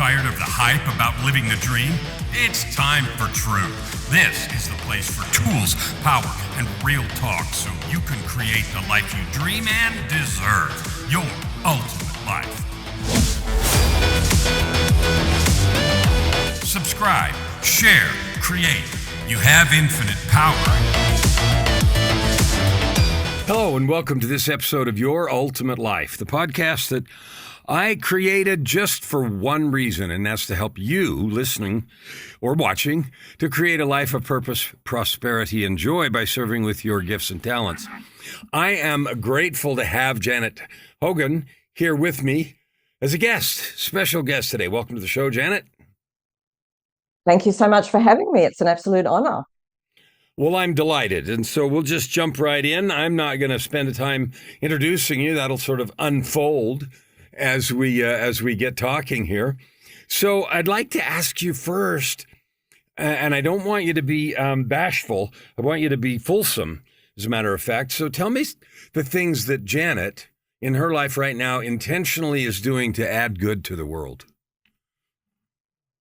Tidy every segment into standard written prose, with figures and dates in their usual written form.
Tired of the hype about living the dream? It's time for truth. This is the place for tools, power, and real talk so you can create the life you dream and deserve. Your ultimate life. Subscribe, share, create. You have infinite power. Hello, and welcome to this episode of Your Ultimate Life, the podcast that I created just for one reason, and that's to help you, listening or watching, to create a life of purpose, prosperity, and joy by serving with your gifts and talents. I am grateful to have Janet Hogan here with me as a guest, special guest today. Welcome to the show, Janet. Thank you so much for having me. It's an absolute honor. Well, I'm delighted, and so we'll just jump right in. I'm not going to spend the time introducing you. That'll sort of unfold as we get talking here. So I'd like to ask you first, and I don't want you to be bashful. I want you to be fulsome, as a matter of fact. So tell me the things that Janet, in her life right now, intentionally is doing to add good to the world.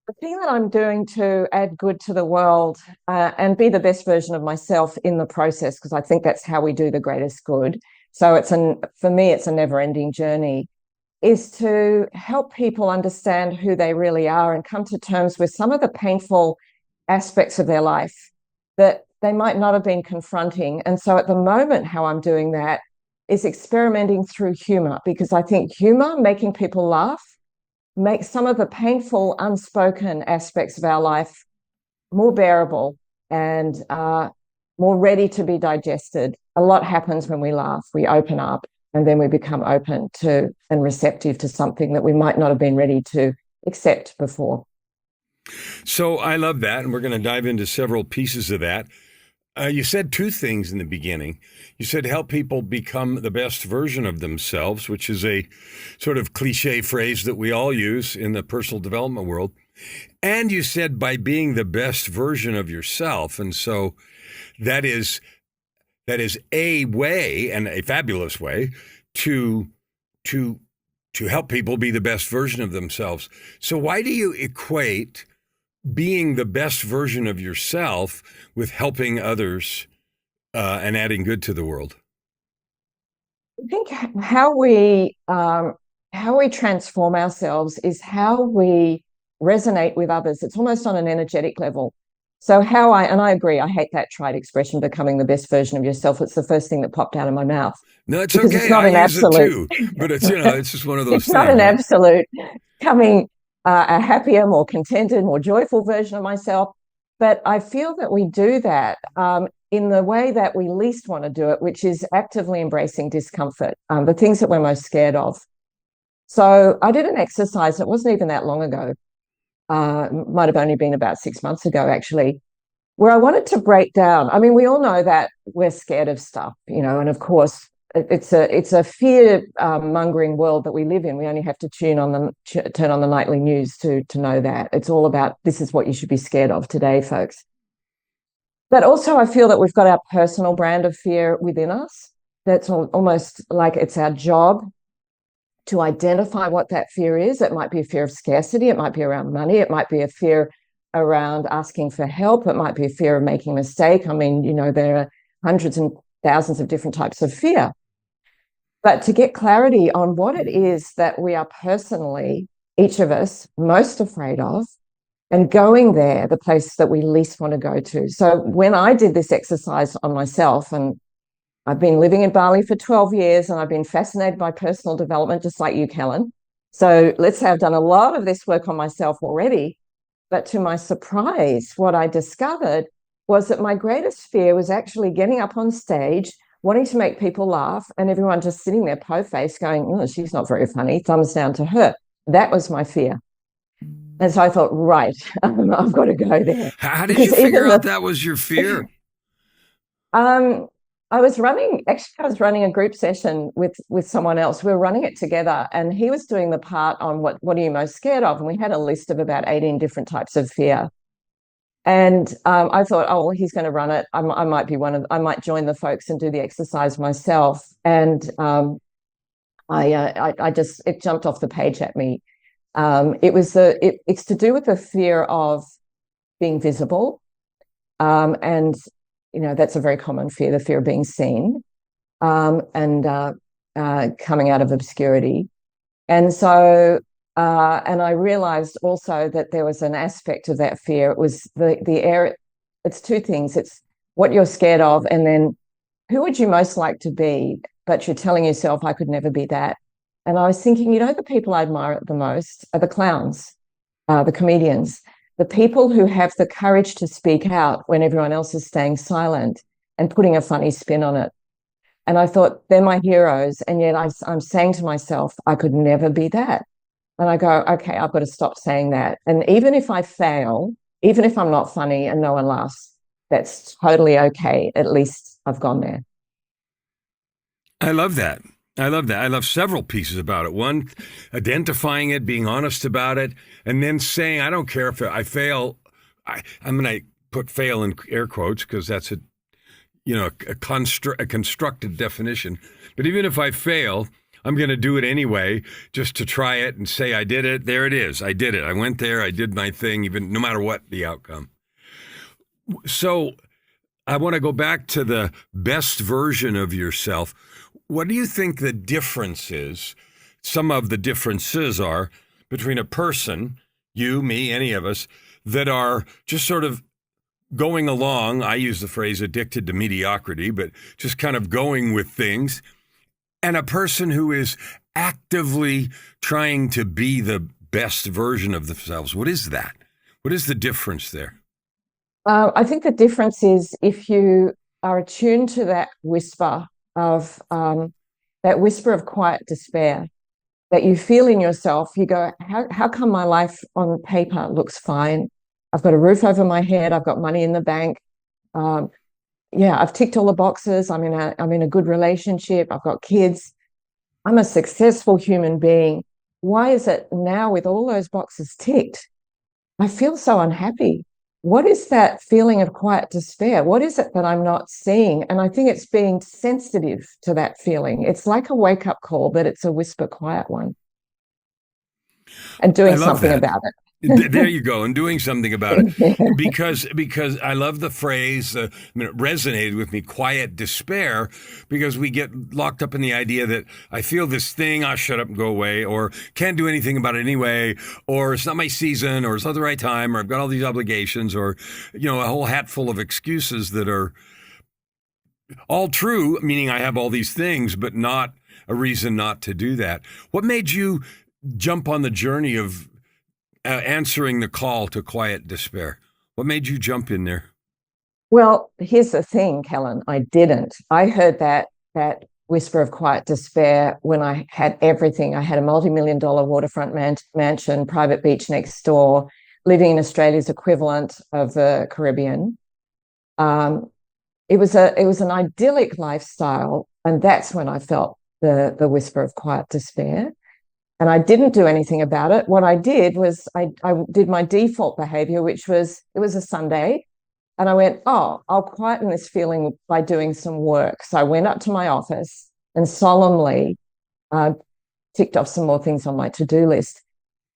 The thing that I'm doing to add good to the world and be the best version of myself in the process, because I think that's how we do the greatest good. So for me, it's a never-ending journey, is to help people understand who they really are and come to terms with some of the painful aspects of their life that they might not have been confronting. And so at the moment, how I'm doing that is experimenting through humor, because I think humor, making people laugh, makes some of the painful, unspoken aspects of our life more bearable and more ready to be digested. A lot happens when we laugh. We open up, and then we become open to and receptive to something that we might not have been ready to accept before. So I love that, and we're going to dive into several pieces of that. You said two things in the beginning. You said help people become the best version of themselves, which is a sort of cliche phrase that we all use in the personal development world. And you said by being the best version of yourself. And so that is a way, and a fabulous way, to help people be the best version of themselves. So why do you equate being the best version of yourself with helping others and adding good to the world? I think how we transform ourselves is how we resonate with others. It's almost on an energetic level. So I agree, I hate that trite expression, becoming the best version of yourself. It's the first thing that popped out of my mouth. No, it's because okay. It's not I an use absolute. it too, but it's just one of those it's things. Not an right? absolute coming a happier, more contented, more joyful version of myself. But I feel that we do that in the way that we least want to do it, which is actively embracing discomfort, the things that we're most scared of. So I did an exercise, it wasn't even that long ago, might have only been about 6 months ago, actually, where I wanted to break down. I mean, we all know that we're scared of stuff, and of course, it's a fear mongering world that we live in. We only have to turn on the nightly news to know that. It's all about, this is what you should be scared of today, folks. But also I feel that we've got our personal brand of fear within us. That's almost like it's our job to identify what that fear is. It might be a fear of scarcity. It might be around money. It might be a fear around asking for help. It might be a fear of making a mistake. I mean, there are hundreds and thousands of different types of fear. But to get clarity on what it is that we are personally, each of us, most afraid of, and going there, the place that we least want to go to. So when I did this exercise on myself, and I've been living in Bali for 12 years, and I've been fascinated by personal development, just like you, Kellan. So let's say I've done a lot of this work on myself already. But to my surprise, what I discovered was that my greatest fear was actually getting up on stage, wanting to make people laugh, and everyone just sitting there po-faced going, oh, she's not very funny, thumbs down to her. That was my fear. And so I thought, right, I've got to go there. How did you figure out that was your fear? I was running a group session with someone else. We were running it together, and he was doing the part on what are you most scared of? And we had a list of about 18 different types of fear. And I thought, oh, well, he's going to run it. I might join the folks and do the exercise myself. And it jumped off the page at me. It's to do with the fear of being visible, and that's a very common fear, the fear of being seen, and coming out of obscurity. And so, and I realized also that there was an aspect of that fear. It was the air. It's two things. It's what you're scared of, and then who would you most like to be? But you're telling yourself, I could never be that. And I was thinking, the people I admire the most are the clowns, the comedians, the people who have the courage to speak out when everyone else is staying silent and putting a funny spin on it. And I thought, they're my heroes. And yet I'm saying to myself, I could never be that. And I go, okay, I've got to stop saying that. And even if I fail, even if I'm not funny and no one laughs, that's totally okay. At least I've gone there. I love that. I love that. I love several pieces about it. One, identifying it, being honest about it, and then saying, I don't care if I fail. I'm going to put fail in air quotes because that's a constructed definition. But even if I fail, I'm going to do it anyway, just to try it and say, I did it. There it is. I did it. I went there. I did my thing, even no matter what the outcome. So I want to go back to the best version of yourself. What do you think the difference is? Some of the differences are between a person, you, me, any of us, that are just sort of going along. I use the phrase addicted to mediocrity, but just kind of going with things. And a person who is actively trying to be the best version of themselves. What is that? What is the difference there? I think the difference is if you are attuned to that whisper of quiet despair that you feel in yourself, you go, how come my life on paper looks fine? I've got a roof over my head. I've got money in the bank. I've ticked all the boxes. I'm in a good relationship. I've got kids. I'm a successful human being. Why is it now with all those boxes ticked, I feel so unhappy? What is that feeling of quiet despair? What is it that I'm not seeing? And I think it's being sensitive to that feeling. It's like a wake-up call, but it's a whisper quiet one. And doing something about it. There you go, and doing something about it. Because I love the phrase, it resonated with me, quiet despair, because we get locked up in the idea that I feel this thing, I'll shut up and go away, or can't do anything about it anyway, or it's not my season, or it's not the right time, or I've got all these obligations, or, a whole hat full of excuses that are all true, meaning I have all these things, but not a reason not to do that. What made you jump on the journey of answering the call to quiet despair? What made you jump in there? Well, here's the thing, Kellan. I didn't. I heard that whisper of quiet despair when I had everything. I had a multimillion-dollar waterfront mansion, private beach next door, living in Australia's equivalent of the Caribbean. It was an idyllic lifestyle, and that's when I felt the whisper of quiet despair. And I didn't do anything about it. What I did was I did my default behavior, which was, it was a Sunday. And I went, I'll quieten this feeling by doing some work. So I went up to my office and solemnly ticked off some more things on my to-do list.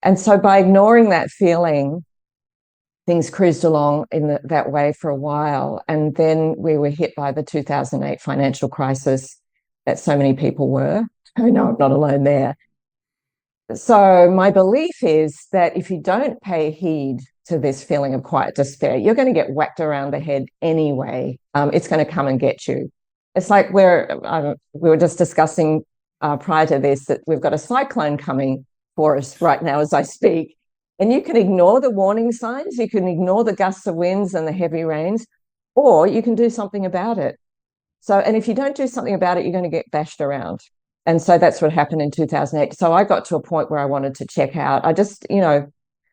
And so by ignoring that feeling, things cruised along in that way for a while. And then we were hit by the 2008 financial crisis that so many people were. I know I'm not alone there. So my belief is that if you don't pay heed to this feeling of quiet despair, you're going to get whacked around the head anyway. It's going to come and get you. It's like we were just discussing prior to this that we've got a cyclone coming for us right now as I speak. And you can ignore the warning signs, you can ignore the gusts of winds and the heavy rains, or you can do something about it. So, and if you don't do something about it, you're going to get bashed around. And so that's what happened in 2008. So I got to a point where I wanted to check out. I just,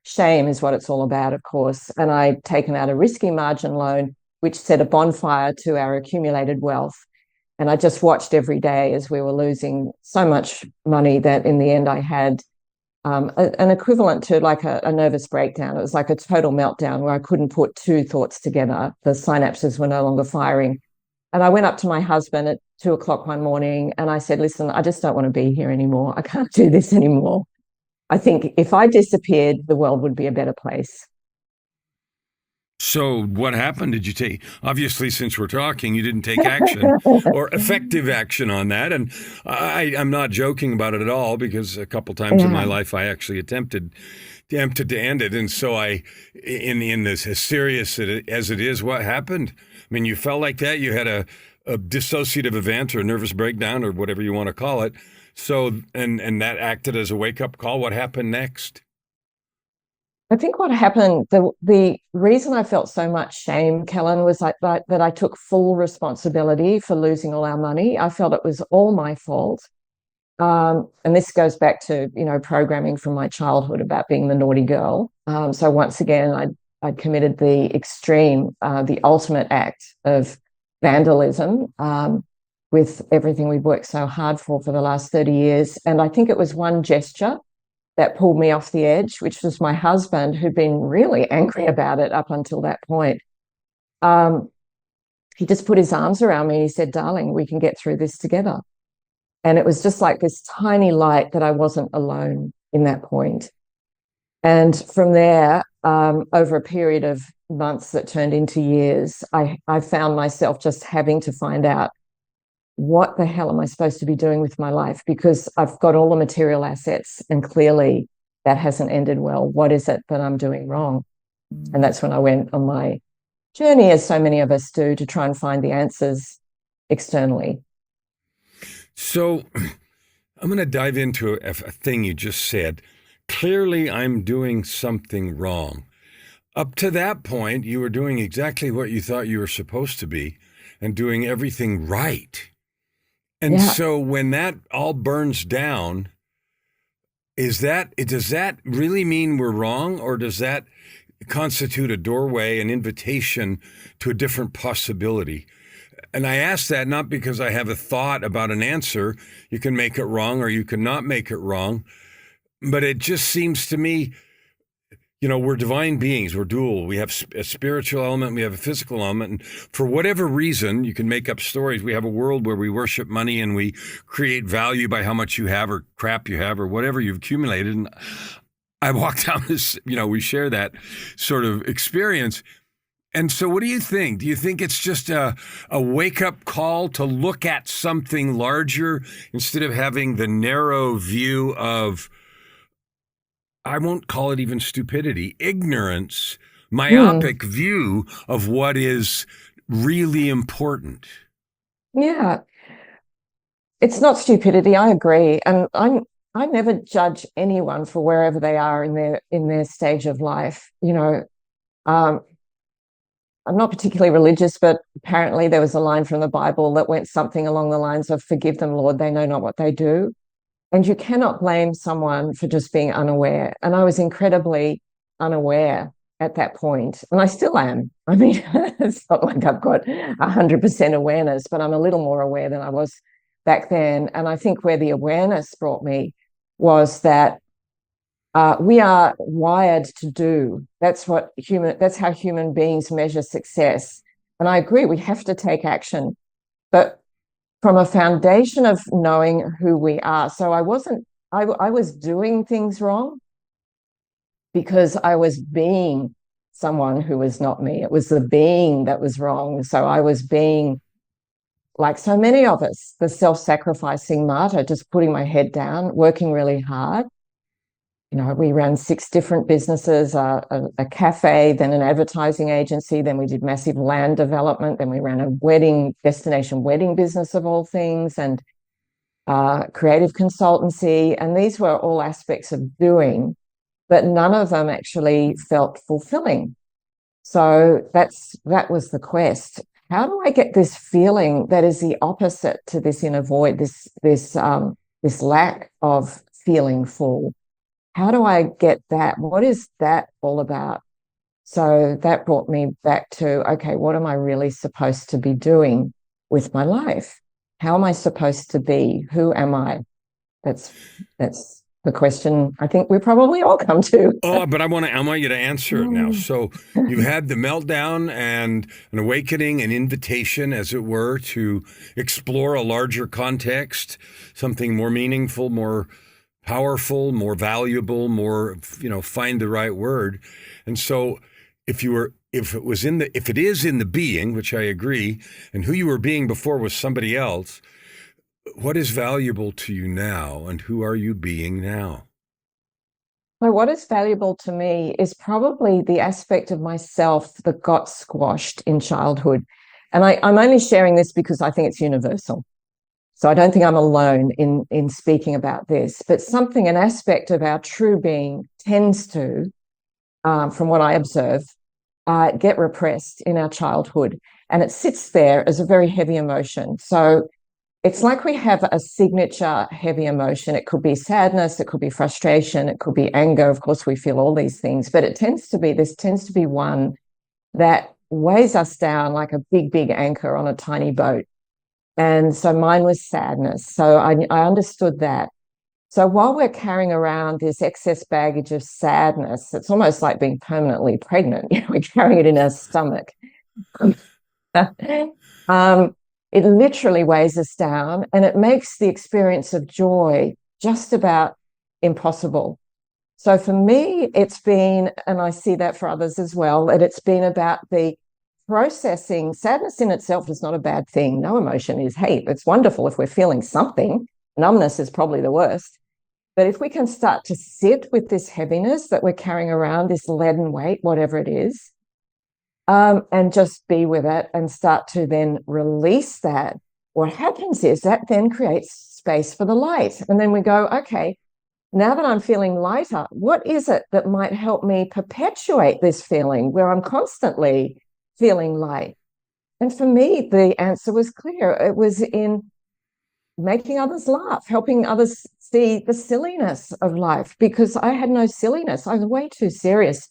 shame is what it's all about, of course. And I'd taken out a risky margin loan, which set a bonfire to our accumulated wealth. And I just watched every day as we were losing so much money that in the end I had an equivalent to like a nervous breakdown. It was like a total meltdown where I couldn't put two thoughts together. The synapses were no longer firing. And I went up to my husband at 2:00 one morning and I said, listen, I just don't want to be here anymore. I can't do this anymore. I think if I disappeared, the world would be a better place. So what happened? Did you take, obviously, since we're talking, you didn't take action or effective action on that. And I'm not joking about it at all, because a couple times in my life, I actually attempted to end it. And so in this, as serious as it is, what happened? I mean, you felt like that, you had a dissociative event or a nervous breakdown or whatever you want to call it. So, and that acted as a wake-up call. What happened next? I think what happened, the reason I felt so much shame, Kellan, was that I took full responsibility for losing all our money. I felt it was all my fault. And this goes back to, programming from my childhood about being the naughty girl. So once again, I'd committed the extreme, the ultimate act of vandalism, with everything we've worked so hard for the last 30 years. And I think it was one gesture that pulled me off the edge, which was my husband, who'd been really angry about it up until that point. He just put his arms around me and he said, "Darling, we can get through this together." And it was just like this tiny light that I wasn't alone in that point. And from there, over a period of months that turned into years, I found myself just having to find out, what the hell am I supposed to be doing with my life? Because I've got all the material assets and clearly that hasn't ended well. What is it that I'm doing wrong? And that's when I went on my journey, as so many of us do, to try and find the answers externally. So I'm going to dive into a thing you just said. Clearly, I'm doing something wrong. Up to that point, you were doing exactly what you thought you were supposed to be and doing everything right. And so when that all burns down, does that really mean we're wrong, or does that constitute a doorway, an invitation to a different possibility? And I ask that not because I have a thought about an answer. You can make it wrong or you can not make it wrong. But it just seems to me, we're divine beings, we're dual. We have a spiritual element, we have a physical element. And for whatever reason, you can make up stories. We have a world where we worship money and we create value by how much you have or crap you have or whatever you've accumulated. And I walk down this, we share that sort of experience. And so what do you think? Do you think it's just a wake-up call to look at something larger instead of having the narrow view of, I won't call it even stupidity, ignorance, myopic view of what is really important? Yeah, it's not stupidity. I agree, and I never judge anyone for wherever they are in their stage of life. I'm not particularly religious, but apparently there was a line from the Bible that went something along the lines of, "Forgive them, Lord, they know not what they do." And you cannot blame someone for just being unaware. And I was incredibly unaware at that point, and I still am. I mean, it's not like I've got 100% awareness, but I'm a little more aware than I was back then. And I think where the awareness brought me was that we are wired to do. That's how human beings measure success. And I agree, we have to take action, but from a foundation of knowing who we are. So I was doing things wrong because I was being someone who was not me. It was the being that was wrong. So I was being, like so many of us, the self-sacrificing martyr, just putting my head down, working really hard. We ran 6 different businesses, a cafe, then an advertising agency, then we did massive land development, then we ran a destination wedding business of all things, and creative consultancy. And these were all aspects of doing, but none of them actually felt fulfilling. So that was the quest. How do I get this feeling that is the opposite to this inner void, this lack of feeling full? How do I get that? What is that all about? So that brought me back to, okay, what am I really supposed to be doing with my life? How am I supposed to be? Who am I? That's the question I think we probably all come to. But I want you to answer it now. So you had the meltdown and an awakening, an invitation, as it were, to explore a larger context, something more meaningful, more powerful, more valuable, more, find the right word. And so if it is in the being, which I agree, and who you were being before was somebody else, what is valuable to you now, and who are you being now? So what is valuable to me is probably the aspect of myself that got squashed in childhood. And I'm only sharing this because I think it's universal. So I don't think I'm alone in speaking about this, but an aspect of our true being tends to, from what I observe, get repressed in our childhood. And it sits there as a very heavy emotion. So it's like we have a signature heavy emotion. It could be sadness, it could be frustration, it could be anger. Of course, we feel all these things, but this tends to be one that weighs us down like a big, big anchor on a tiny boat. And so mine was sadness. So I understood that. So while we're carrying around this excess baggage of sadness, it's almost like being permanently pregnant. We're carrying it in our stomach. It literally weighs us down, and it makes the experience of joy just about impossible. So for me, it's been, and I see that for others as well, that it's been about the processing. Sadness in itself is not a bad thing. No emotion is. Hey, it's wonderful if we're feeling something. Numbness is probably the worst. But if we can start to sit with this heaviness that we're carrying around, this leaden weight, whatever it is, and just be with it and start to then release that, what happens is that then creates space for the light. And then we go, okay, now that I'm feeling lighter, what is it that might help me perpetuate this feeling where I'm constantly feeling light? And for me, the answer was clear. It was in making others laugh, helping others see the silliness of life, because I had no silliness. I was way too serious.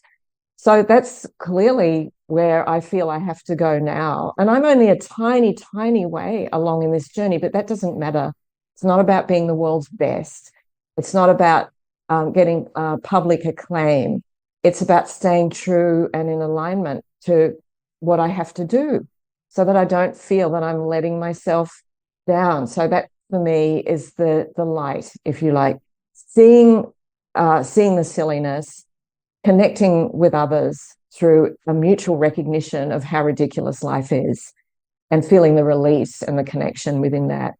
So that's clearly where I feel I have to go now. And I'm only a tiny, tiny way along in this journey, but that doesn't matter. It's not about being the world's best. It's not about getting public acclaim. It's about staying true and in alignment to what I have to do so that I don't feel that I'm letting myself down. So that for me is the light, if you like, seeing the silliness, connecting with others through a mutual recognition of how ridiculous life is, and feeling the release and the connection within that.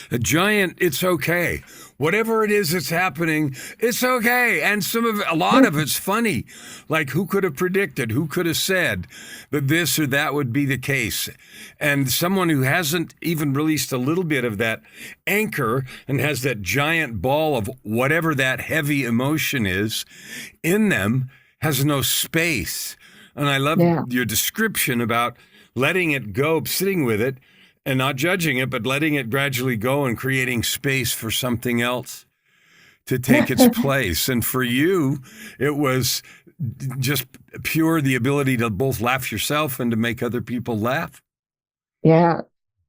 A giant, it's okay. Whatever it is that's happening, it's okay. And a lot of it's funny. Like, who could have predicted, who could have said that this or that would be the case? And someone who hasn't even released a little bit of that anchor and has that giant ball of whatever that heavy emotion is in them has no space. And I love your description about letting it go, sitting with it, and not judging it, but letting it gradually go and creating space for something else to take its place. And for you, it was just pure the ability to both laugh yourself and to make other people laugh. Yeah.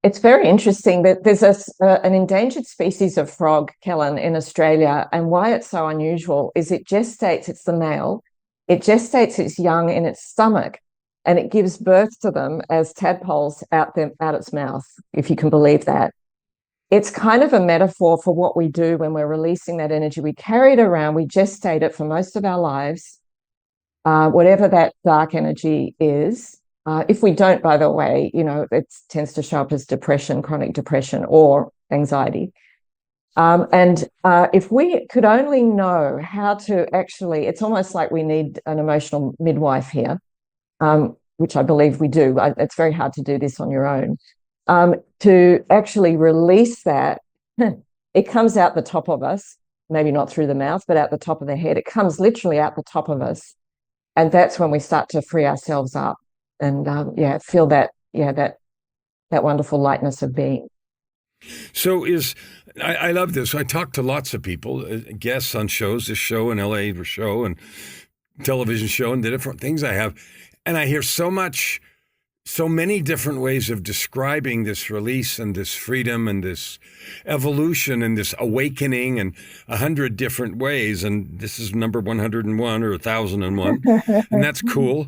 It's very interesting that there's an endangered species of frog, Kellan, in Australia. And why it's so unusual is it's the male, it gestates its young in its stomach, and it gives birth to them as tadpoles out its mouth, if you can believe that. It's kind of a metaphor for what we do when we're releasing that energy. We carry it around, we gestate it for most of our lives, whatever that dark energy is. If we don't, by the way, it tends to show up as depression, chronic depression, or anxiety. And if we could only know how to actually, it's almost like we need an emotional midwife here. Which I believe we do. It's very hard to do this on your own. To actually release that, it comes out the top of us, maybe not through the mouth, but out the top of the head. It comes literally out the top of us. And that's when we start to free ourselves up and feel that wonderful lightness of being. So I love this. I talk to lots of people, guests on shows, this show in LA show and television show and the different things I have. And I hear so many different ways of describing this release and this freedom and this evolution and this awakening and 100 different ways. And this is number 101 or 1001. And that's cool.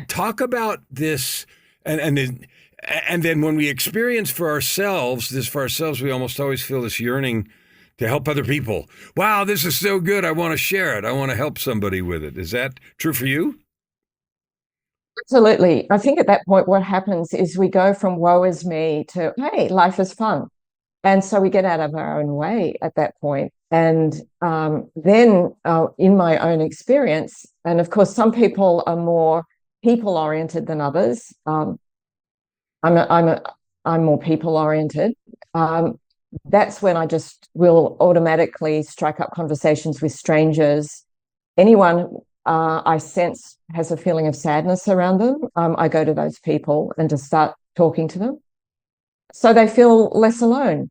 Talk about this. And then when we experience this for ourselves, we almost always feel this yearning to help other people. Wow, this is so good. I want to share it. I want to help somebody with it. Is that true for you? Absolutely. I think at that point, what happens is we go from woe is me to, hey, life is fun. And so we get out of our own way at that point. And then in my own experience, and of course, some people are more people oriented than others. I'm more people oriented. That's when I just will automatically strike up conversations with strangers. Anyone I sense has a feeling of sadness around them, I go to those people and just start talking to them so they feel less alone.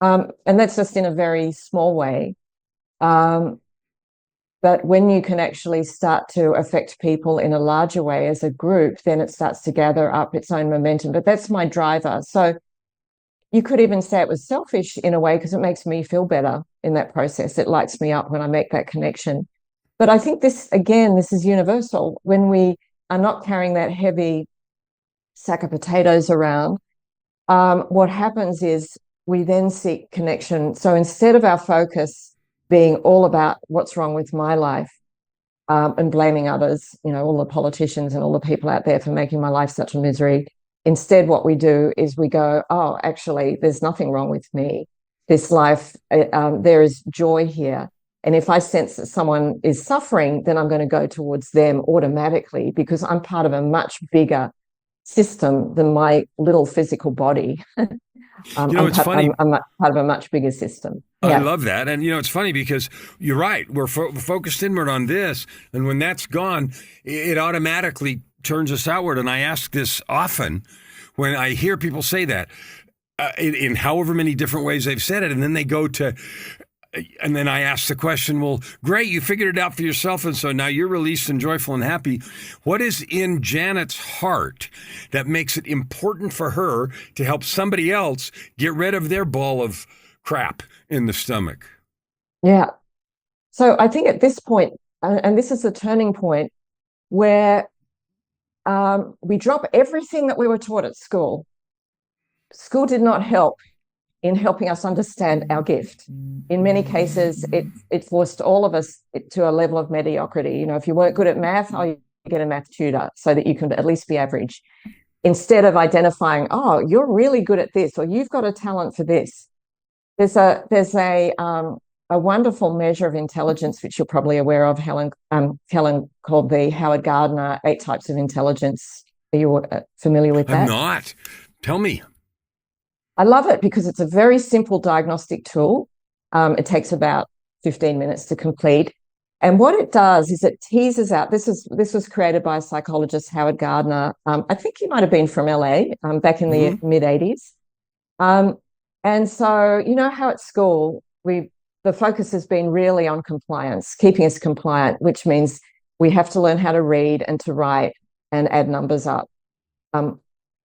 And that's just in a very small way. But when you can actually start to affect people in a larger way as a group, then it starts to gather up its own momentum. But that's my driver. So you could even say it was selfish in a way because it makes me feel better in that process. It lights me up when I make that connection. But I think this, again, this is universal. When we are not carrying that heavy sack of potatoes around, what happens is we then seek connection. So instead of our focus being all about what's wrong with my life and blaming others, all the politicians and all the people out there for making my life such a misery, instead what we do is we go, oh, actually, there's nothing wrong with me. This life, there is joy here. And if I sense that someone is suffering, then I'm going to go towards them automatically because I'm part of a much bigger system than my little physical body. It's funny. I'm part of a much bigger system. I love that. And, it's funny because you're right. We're focused inward on this. And when that's gone, it automatically turns us outward. And I ask this often when I hear people say that in however many different ways they've said it. And then they go to, and then I ask the question, well, great, you figured it out for yourself. And so now you're released and joyful and happy. What is in Janet's heart that makes it important for her to help somebody else get rid of their ball of crap in the stomach? Yeah. So I think at this point, and this is the turning point where we drop everything that we were taught at school. School did not help in helping us understand our gift. In many cases, it forced all of us to a level of mediocrity. If you weren't good at math, you get a math tutor so that you can at least be average. Instead of identifying, oh, you're really good at this, or you've got a talent for this. There's a wonderful measure of intelligence, which you're probably aware of, Kellan, called the Howard Gardner 8 Types of Intelligence. Are you familiar with that? I'm not. Tell me. I love it because it's a very simple diagnostic tool. It takes about 15 minutes to complete. And what it does is it teases out, this was created by a psychologist, Howard Gardner. I think he might have been from LA back in the mid-80s. And so, how at school, the focus has been really on compliance, keeping us compliant, which means we have to learn how to read and to write and add numbers up.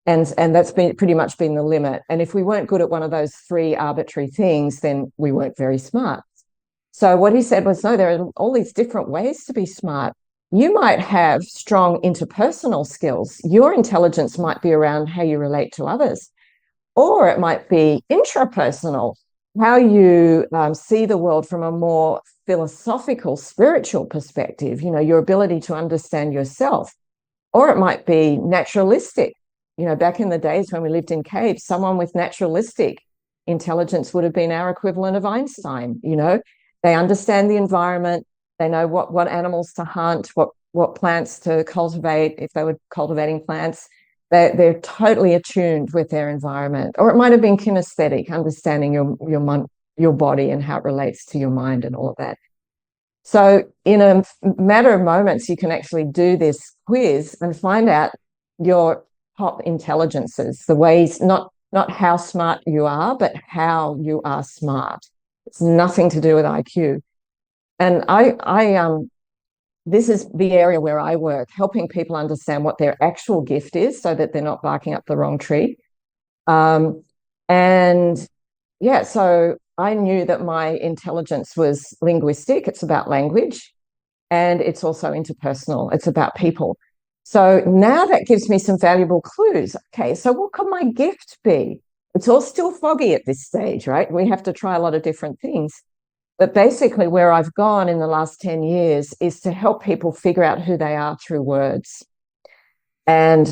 And that's pretty much been the limit. And if we weren't good at one of those 3 arbitrary things, then we weren't very smart. So what he said was, no, there are all these different ways to be smart. You might have strong interpersonal skills. Your intelligence might be around how you relate to others, or it might be intrapersonal, how you see the world from a more philosophical, spiritual perspective, your ability to understand yourself. Or it might be naturalistic. Back in the days when we lived in caves, someone with naturalistic intelligence would have been our equivalent of Einstein. They understand the environment. They know what animals to hunt, what plants to cultivate, if they were cultivating plants. They're totally attuned with their environment. Or it might have been kinesthetic, understanding your body and how it relates to your mind and all of that. So in a matter of moments, you can actually do this quiz and find out your top intelligences, the ways, not how smart you are, but how you are smart. It's nothing to do with IQ. And this is the area where I work, helping people understand what their actual gift is so that they're not barking up the wrong tree. So I knew that my intelligence was linguistic. It's about language, and it's also interpersonal. It's about people. So now that gives me some valuable clues. Okay, so what could my gift be? it's all still foggy at this stage, right? We have to try a lot of different things. But basically, where I've gone in the last 10 years is to help people figure out who they are through words. And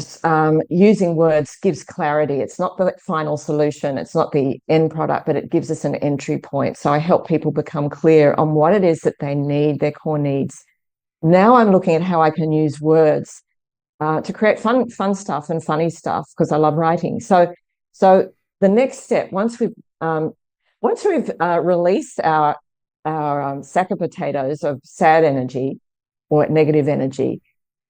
using words gives clarity. It's not the final solution, it's not the end product, but it gives us an entry point. So I help people become clear on what it is that they need, their core needs. Now I'm looking at how I can use words to create fun stuff and funny stuff, because I love writing. So the next step, once we've released our sack of potatoes of sad energy or negative energy,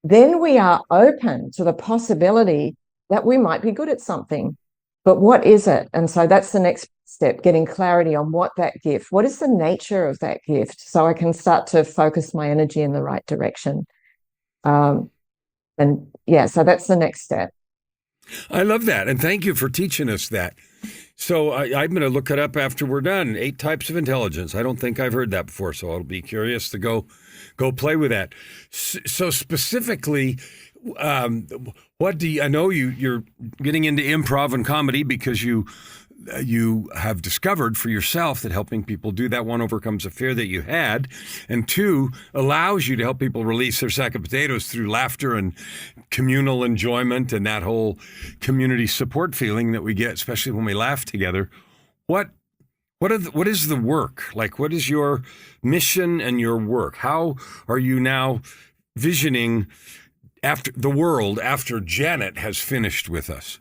then we are open to the possibility that we might be good at something. But what is it? And so that's the next step, getting clarity on what is the nature of that gift, so I can start to focus my energy in the right direction. So that's the next step. I love that. And thank you for teaching us that. So I'm going to look it up after we're done. 8 types of intelligence. I don't think I've heard that before, so I'll be curious to go play with that. So specifically, what do you, I know you're getting into improv and comedy because you have discovered for yourself that helping people do that, 1, overcomes a fear that you had, and 2, allows you to help people release their sack of potatoes through laughter and communal enjoyment and that whole community support feeling that we get, especially when we laugh together. What is the work? Like, what is your mission and your work? How are you now visioning after the world after Janet has finished with us?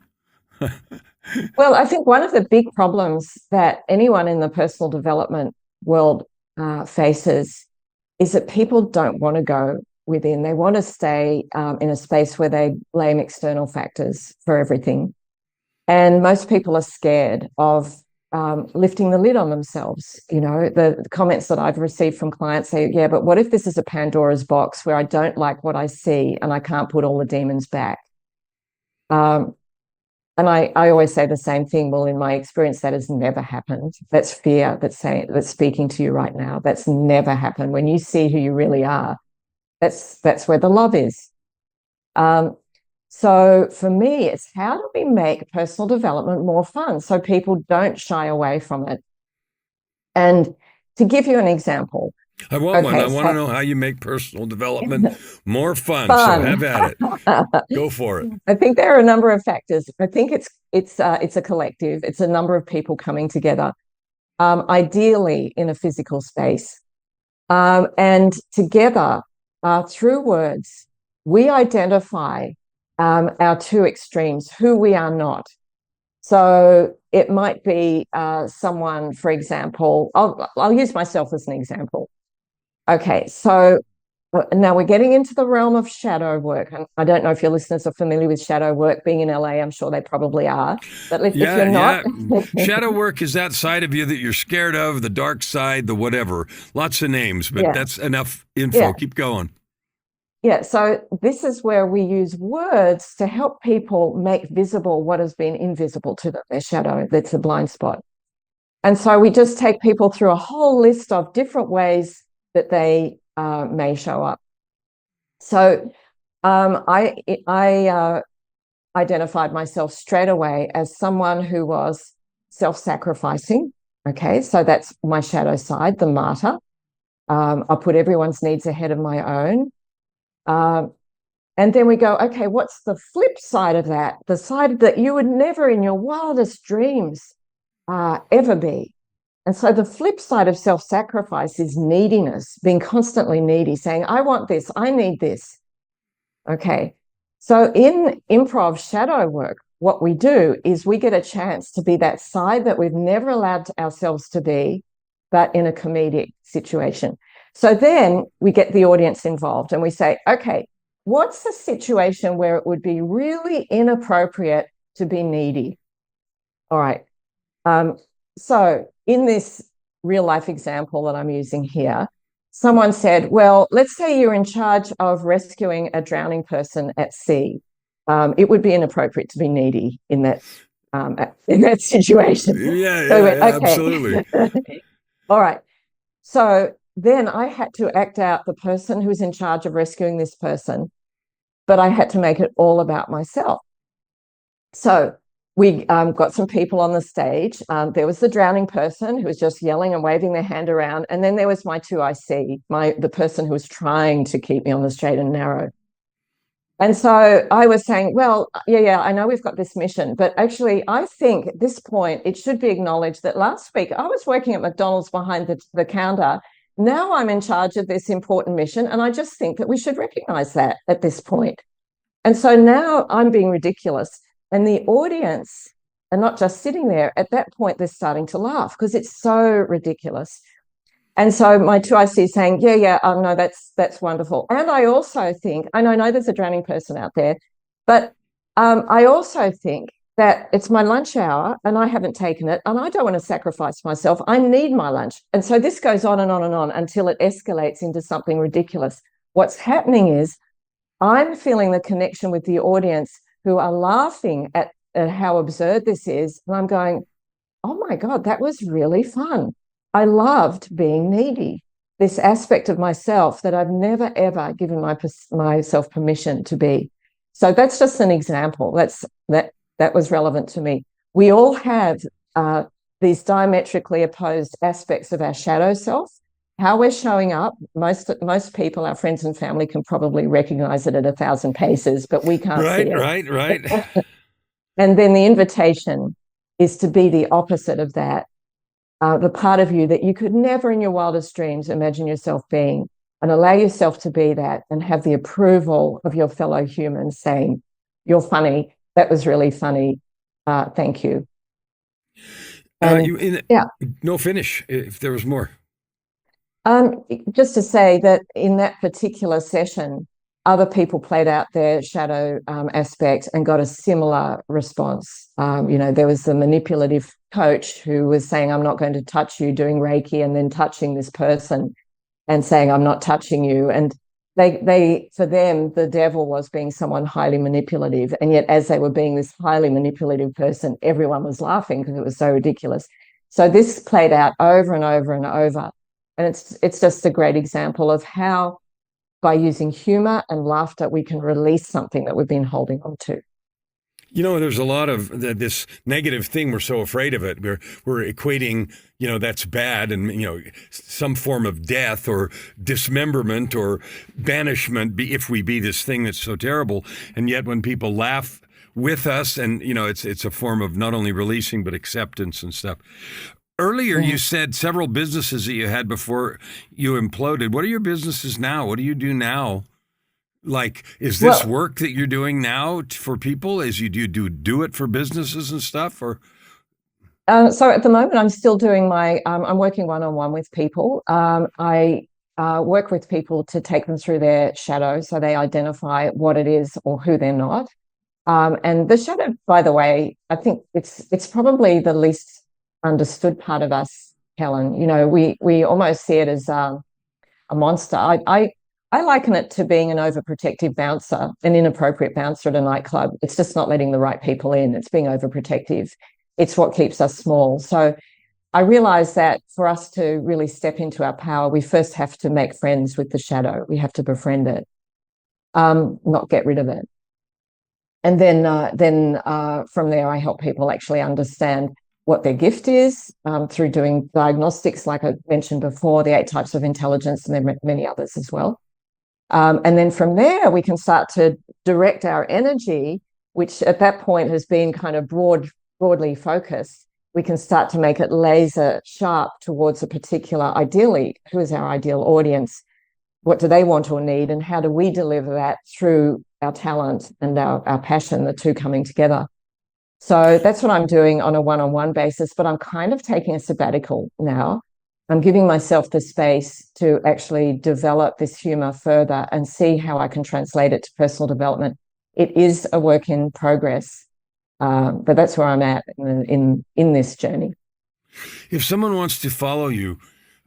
Well, I think one of the big problems that anyone in the personal development world faces is that people don't want to go within. They want to stay in a space where they blame external factors for everything. And most people are scared of lifting the lid on themselves. You know, the comments that I've received from clients say, yeah, but what if this is a Pandora's box where I don't like what I see and I can't put all the demons back? And I always say the same thing. Well, in my experience, that has never happened. That's fear that's speaking to you right now. That's never happened. When you see who you really are, that's where the love is. So for me, it's how do we make personal development more fun so people don't shy away from it? And to give you an example. I want one. I want to know how you make personal development more fun. So have at it. Go for it. I think there are a number of factors. I think it's a collective. It's a number of people coming together, ideally in a physical space, and together through words, we identify our 2 extremes, who we are not. So it might be someone, for example, I'll use myself as an example. Okay, so now we're getting into the realm of shadow work. And I don't know if your listeners are familiar with shadow work. Being in LA, I'm sure they probably are. But if you're not... Shadow work is that side of you that you're scared of, the dark side, the whatever. Lots of names, but that's enough info. Yeah. Keep going. Yeah, so this is where we use words to help people make visible what has been invisible to them, their shadow, that's a blind spot. And so we just take people through a whole list of different ways that they may show up. So I identified myself straight away as someone who was self-sacrificing. Okay, so that's my shadow side, the martyr. I put everyone's needs ahead of my own. And then we go, okay, what's the flip side of that? The side that you would never in your wildest dreams ever be. And so the flip side of self-sacrifice is neediness, being constantly needy, saying, I want this, I need this. Okay. So in improv shadow work, what we do is we get a chance to be that side that we've never allowed ourselves to be, but in a comedic situation. So then we get the audience involved and we say, okay, what's the situation where it would be really inappropriate to be needy? All right. So in this real life example that I'm using here, someone said, well, let's say you're in charge of rescuing a drowning person at sea. It would be inappropriate to be needy in that situation. Yeah, so okay. Absolutely. All right. So then I had to act out the person who's in charge of rescuing this person, but I had to make it all about myself. So we got some people on the stage. There was the drowning person who was just yelling and waving their hand around. And then there was my 2IC, the person who was trying to keep me on the straight and narrow. And so I was saying, well, yeah, I know we've got this mission, but actually, I think at this point, it should be acknowledged that last week I was working at McDonald's behind the counter. Now I'm in charge of this important mission. And I just think that we should recognize that at this point. And so now I'm being ridiculous. And the audience are not just sitting there. At that point, they're starting to laugh because it's so ridiculous. And so my 2IC is saying, yeah, no, that's wonderful. And I also think, I know there's a drowning person out there, but I also think that it's my lunch hour and I haven't taken it and I don't want to sacrifice myself. I need my lunch. And so this goes on and on and on until it escalates into something ridiculous. What's happening is I'm feeling the connection with the audience who are laughing at how absurd this is. And I'm going, oh my God, that was really fun. I loved being needy, this aspect of myself that I've never, ever given myself permission to be. So that's just an example. That was relevant to me. We all have these diametrically opposed aspects of our shadow self. How we're showing up, most people, our friends and family, can probably recognize it at 1,000 paces, but we can't see it. Right. And then the invitation is to be the opposite of that, the part of you that you could never in your wildest dreams imagine yourself being, and allow yourself to be that and have the approval of your fellow humans saying, you're funny, that was really funny, thank you. No, finish if there was more. Just to say that in that particular session, other people played out their shadow aspect and got a similar response. There was the manipulative coach who was saying, I'm not going to touch you, doing Reiki, and then touching this person and saying, I'm not touching you. And they for them, the devil was being someone highly manipulative. And yet as they were being this highly manipulative person, everyone was laughing because it was so ridiculous. So this played out over and over and over. And it's just a great example of how, by using humor and laughter, we can release something that we've been holding on to. There's a lot of this negative thing. We're so afraid of it. We're equating, that's bad and, some form of death or dismemberment or banishment if we be this thing that's so terrible. And yet when people laugh with us and, it's a form of not only releasing, but acceptance and stuff. Earlier, you said several businesses that you had before you imploded. What are your businesses now? What do you do now? Like, is this work that you're doing now for people? Do you do it for businesses and stuff? Or so at the moment, I'm still doing I'm working one-on-one with people. I work with people to take them through their shadow so they identify what it is or who they're not. And the shadow, by the way, I think it's probably the least understood part of us, Kellan. We almost see it as a monster. I liken it to being an overprotective bouncer, an inappropriate bouncer at a nightclub. It's just not letting the right people in. It's being overprotective. It's what keeps us small. So I realize that for us to really step into our power, we first have to make friends with the shadow. We have to befriend it, not get rid of it. And then from there, I help people actually understand what their gift is through doing diagnostics, like I mentioned before, the 8 types of intelligence, and there are many others as well. And then from there, we can start to direct our energy, which at that point has been kind of broadly focused. We can start to make it laser sharp towards a particular, ideally, who is our ideal audience? What do they want or need? And how do we deliver that through our talent and our passion, the two coming together? So that's what I'm doing on a one-on-one basis, but I'm kind of taking a sabbatical now. I'm giving myself the space to actually develop this humor further and see how I can translate it to personal development. It is a work in progress, but that's where I'm at in this journey. If someone wants to follow you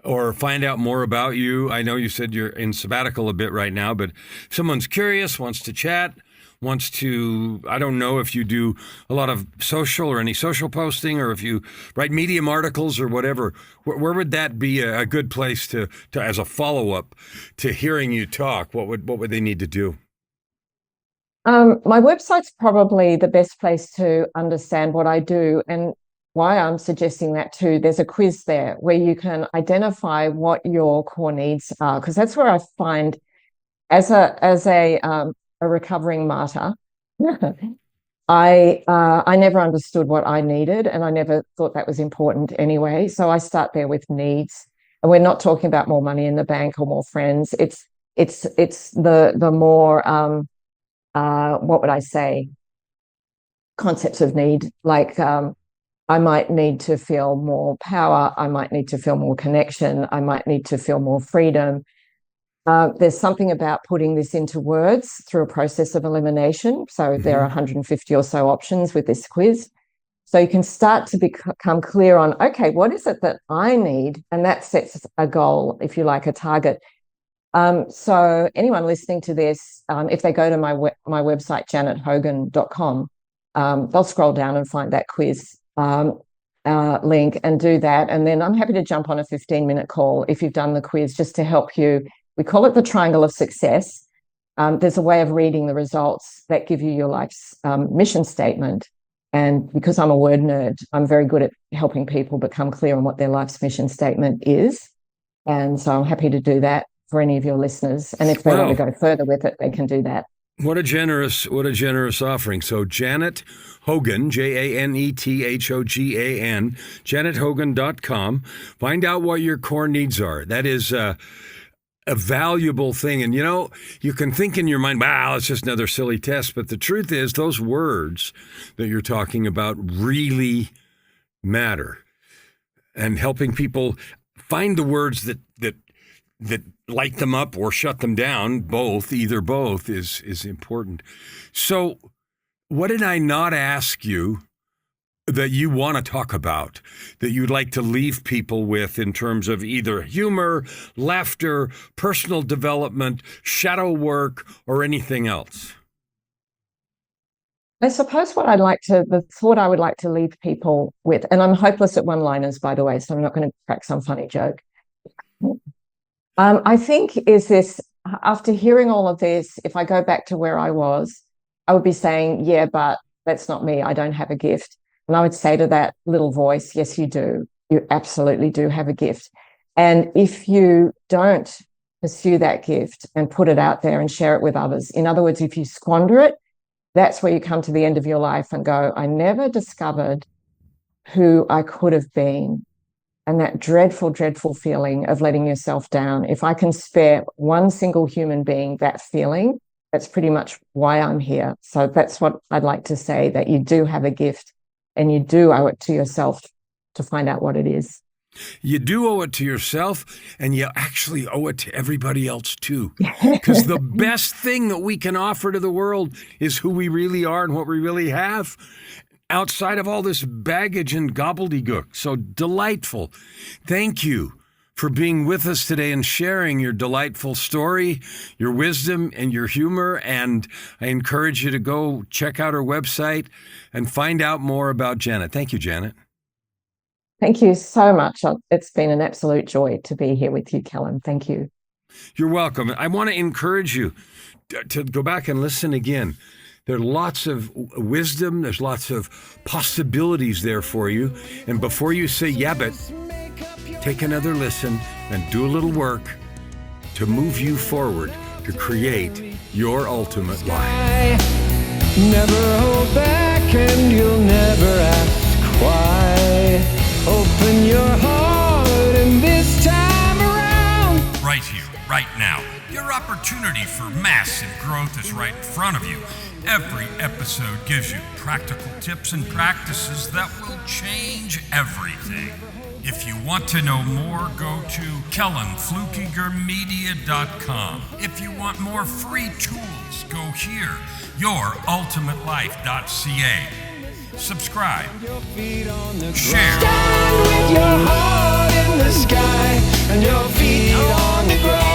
or find out more about you, I know you said you're in sabbatical a bit right now, but if someone's curious, wants to chat, wants to, I don't know if you do a lot of social or any social posting, or if you write Medium articles or whatever, where would that be a good place to as a follow-up to hearing you talk? What would they need to do? My website's probably the best place to understand what I do and why I'm suggesting that too. There's a quiz there where you can identify what your core needs are, because that's where I find, as a recovering martyr, I never understood what I needed, and I never thought that was important anyway. So I start there with needs, and we're not talking about more money in the bank or more friends. It's the more what would I say, concepts of need, like I might need to feel more power, I might need to feel more connection, I might need to feel more freedom. There's something about putting this into words through a process of elimination. So there are 150 or so options with this quiz. So you can start to become clear on, okay, what is it that I need? And that sets a goal, if you like, a target. So anyone listening to this, if they go to my website, janethogan.com, they'll scroll down and find that quiz link and do that. And then I'm happy to jump on a 15-minute call if you've done the quiz, just to help you. We call it the triangle of success. There's a way of reading the results that give you your life's mission statement. And because I'm a word nerd, I'm very good at helping people become clear on what their life's mission statement is. And so I'm happy to do that for any of your listeners. And if they want to go further with it, they can do that. What a generous offering. So Janet Hogan, JanetHogan, janethogan.com. Find out what your core needs are. That is a valuable thing. And, you can think in your mind, wow, it's just another silly test. But the truth is, those words that you're talking about really matter. And helping people find the words that light them up or shut them down, either both is important. So what did I not ask you that you want to talk about, that you'd like to leave people with in terms of either humor, laughter, personal development, shadow work, or anything else? I suppose the thought I would like to leave people with, and I'm hopeless at one-liners, by the way, so I'm not going to crack some funny joke. I think is this, after hearing all of this, if I go back to where I was, I would be saying, yeah, but that's not me. I don't have a gift. And I would say to that little voice, yes, you do. You absolutely do have a gift. And if you don't pursue that gift and put it out there and share it with others, in other words, if you squander it, that's where you come to the end of your life and go, I never discovered who I could have been. And that dreadful, dreadful feeling of letting yourself down. If I can spare one single human being that feeling, that's pretty much why I'm here. So that's what I'd like to say, that you do have a gift and you do owe it to yourself to find out what it is. You do owe it to yourself, and you actually owe it to everybody else too. Because the best thing that we can offer to the world is who we really are and what we really have, outside of all this baggage and gobbledygook. So delightful. Thank you for being with us today and sharing your delightful story, your wisdom, and your humor. And I encourage you to go check out her website and find out more about Janet. Thank you, Janet. Thank you so much. It's been an absolute joy to be here with you, Kellan. Thank you. You're welcome. I want to encourage you to go back and listen again. There's lots of wisdom. There's lots of possibilities there for you. And before you say, yeah, but take another listen and do a little work to move you forward to create your ultimate life. Never hold back and you'll never ask why. Open your heart and this time around. Right here, right now. Your opportunity for massive growth is right in front of you. Every episode gives you practical tips and practices that will change everything. If you want to know more, go to KellanFluckigerMedia.com. If you want more free tools, go here, YourUltimateLife.ca. Subscribe, share. Stand with your heart in the sky and your feet on the ground.